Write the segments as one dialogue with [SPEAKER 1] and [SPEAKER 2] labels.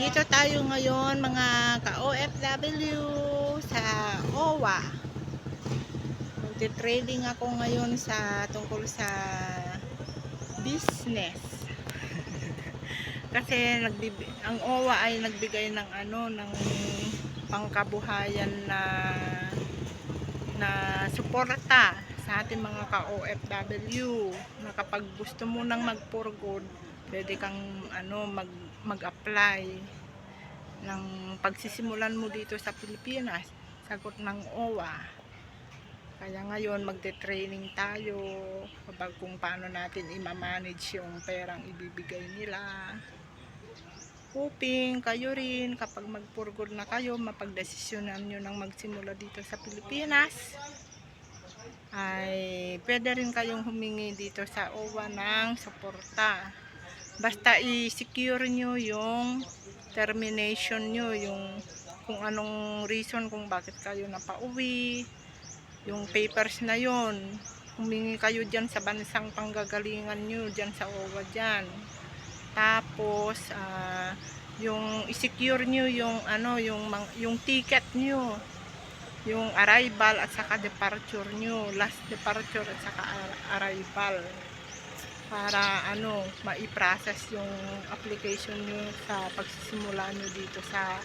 [SPEAKER 1] Dito tayo ngayon mga ka-OFW sa OWA. Magte-trading ako ngayon sa tungkol sa business. Kasi ang OWA ay nagbigay ng ng pangkabuhayan na suporta sa ating mga ka-OFW na kapag gusto mo nang mag-for good, pwede kang mag-apply ng pagsisimulan mo dito sa Pilipinas, sagot ng OWA. Kaya ngayon magte-training tayo kapag kung paano natin i-manage yung perang ibibigay nila, hoping kayo rin kapag mag-for good na kayo, mapagdesisyonan nyo nang magsimula dito sa Pilipinas, ay pwede rin kayong humingi dito sa OWA ng suporta. Basta i-secure nyo yung termination nyo, yung kung anong reason kung bakit kayo napauwi, yung papers na yon, humingi kayo dyan sa bansang panggagalingan nyo, dyan sa OWA dyan. Tapos yung i-secure nyo yung ticket nyo, yung arrival at saka departure nyo, last departure at saka arrival, para mai-process yung application nyo sa pagsisimula nyo dito sa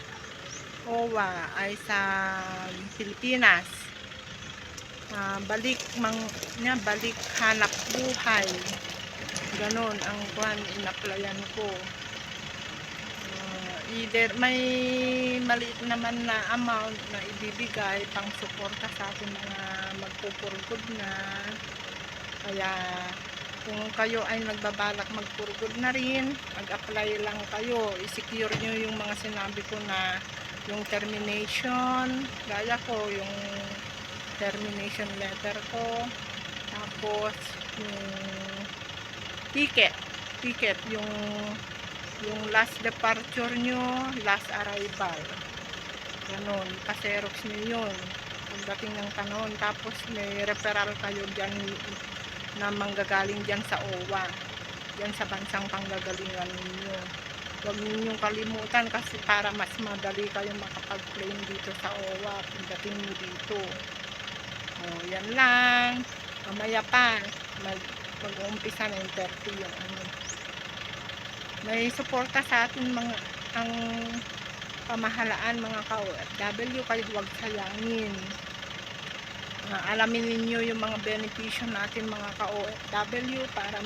[SPEAKER 1] OWA ay sa Pilipinas. Balik hanap buhay, ganon ang in-applyan ko. Either may maliit naman na amount na ibibigay pang suporta sa ating mga magpupurgod na. Kaya kung kayo ay nagbabalak magpurgod na rin, mag-apply lang kayo, i-secure nyo yung mga sinabi ko na yung termination, gaya ko yung termination letter ko, tapos yung ticket yung last departure nyo, last arrival, ganon, pa-xerox nyo yun pagdating ng tanon. Tapos may referral kayo dyan na manggagaling dyan sa OWA, dyan sa bansang panggagalingan ninyo. Huwag ninyong kalimutan, kasi para mas madali kayong makapag-claim dito sa OWA pagdating nyo dito. Yan lang, mamaya pa mag-uumpisa na yung 30 yung may suporta sa atin ang pamahalaan, mga ka-OFW, kayo huwag sayangin. Alamin ninyo yung mga benepisyo natin mga ka-OFW para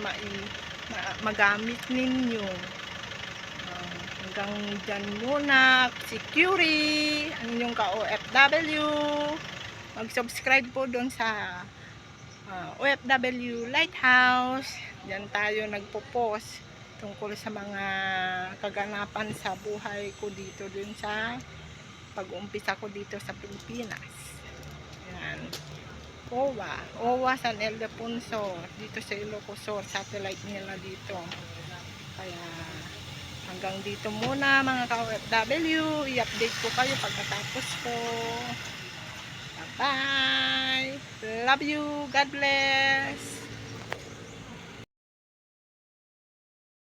[SPEAKER 1] magamit ninyo. Hanggang dyan muna, security ang inyong ka-OFW. Mag-subscribe po doon sa OFW Lighthouse. Diyan tayo nagpo-post tungkol sa mga kaganapan sa buhay ko dito, dun sa pag-uumpisa ko dito sa Pilipinas. Yan. OWA San Ildefonso, dito sa Ilocos Sur, satellite nila dito. Kaya hanggang dito muna mga ka-OFW, i-update ko kayo pagkatapos ko. Bye! Love you! God bless!